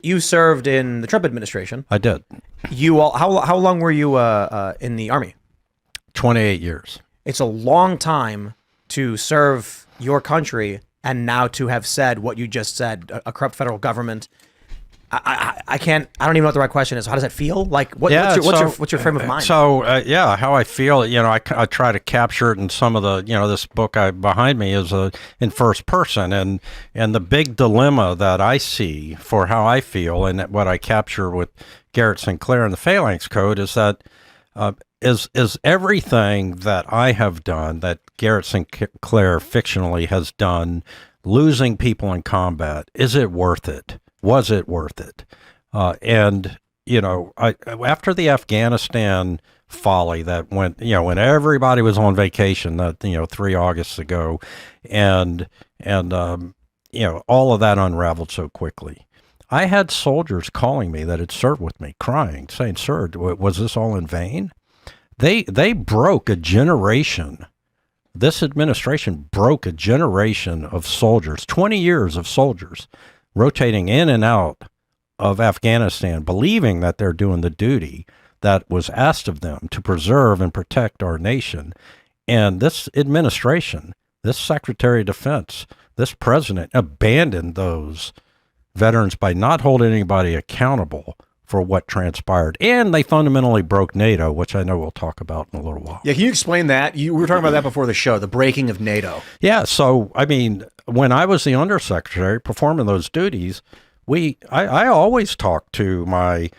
You served in the Trump administration. I did. How long were you in the Army? 28 years. It's a long time to serve your country and now to have said what you just said, a corrupt federal government. I don't even know what the right question is. How does that feel? Like, what's your frame of mind? So, how I feel, I try to capture it in some of the, this book behind me is in first person. And the big dilemma that I see for how I feel and what I capture with Garrett Sinclair in the Phalanx Code is that is everything that I have done, that Garrett Sinclair fictionally has done, losing people in combat, is it worth it? Was it worth it? After the Afghanistan folly that went, when everybody was on vacation, that 3 Augusts ago, and all of that unraveled so quickly. I had soldiers calling me that had served with me, crying, saying, "Sir, was this all in vain?" They broke a generation. This administration broke a generation of soldiers, 20 years of soldiers, rotating in and out of Afghanistan, believing that they're doing the duty that was asked of them to preserve and protect our nation. And this administration, this Secretary of Defense, this president abandoned those veterans by not holding anybody accountable for what transpired. And they fundamentally broke NATO, which I know we'll talk about in a little while. Yeah, can you explain that? We were talking about that before the show, the breaking of NATO. Yeah, so, when I was the undersecretary performing those duties, I always talked to my,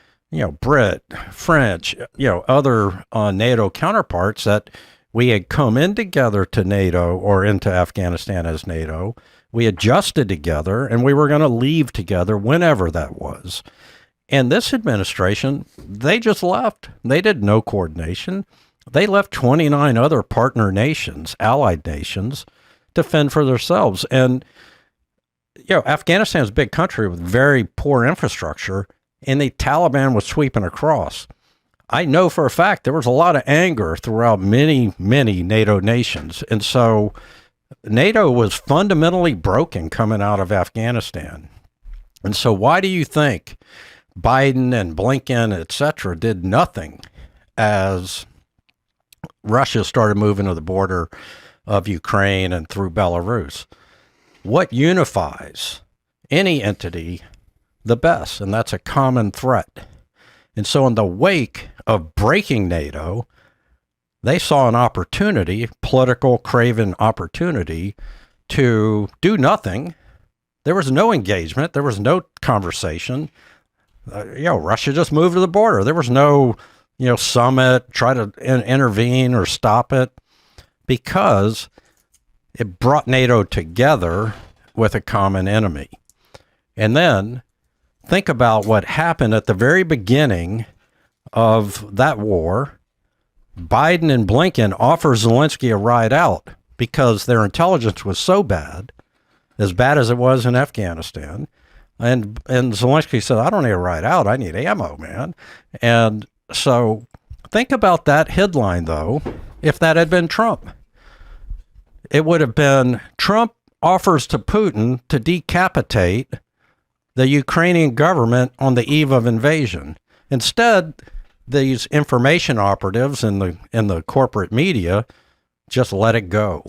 Brit, French, other NATO counterparts that we had come in together to NATO or into Afghanistan as NATO. We adjusted together and we were going to leave together whenever that was. And this administration, they just left. They did no coordination. They left 29 other partner nations, allied nations, to fend for themselves. And, Afghanistan's a big country with very poor infrastructure, and the Taliban was sweeping across. I know for a fact there was a lot of anger throughout many, many NATO nations. And so NATO was fundamentally broken coming out of Afghanistan. And so why do you think Biden and Blinken, et cetera, did nothing as Russia started moving to the border of Ukraine and through Belarus? What unifies any entity the best? And that's a common threat. And so in the wake of breaking NATO, they saw an opportunity, political craven opportunity, to do nothing. There was no engagement. There was no conversation. Russia just moved to the border. There was no, summit, try to intervene or stop it, because it brought NATO together with a common enemy. And then think about what happened at the very beginning of that war. Biden and Blinken offer Zelensky a ride out because their intelligence was so bad as it was in Afghanistan. And Zelensky said, "I don't need a ride out. I need ammo, man." And so think about that headline, though, if that had been Trump. It would have been, Trump offers to Putin to decapitate the Ukrainian government on the eve of invasion. Instead, these information operatives in the corporate media just let it go.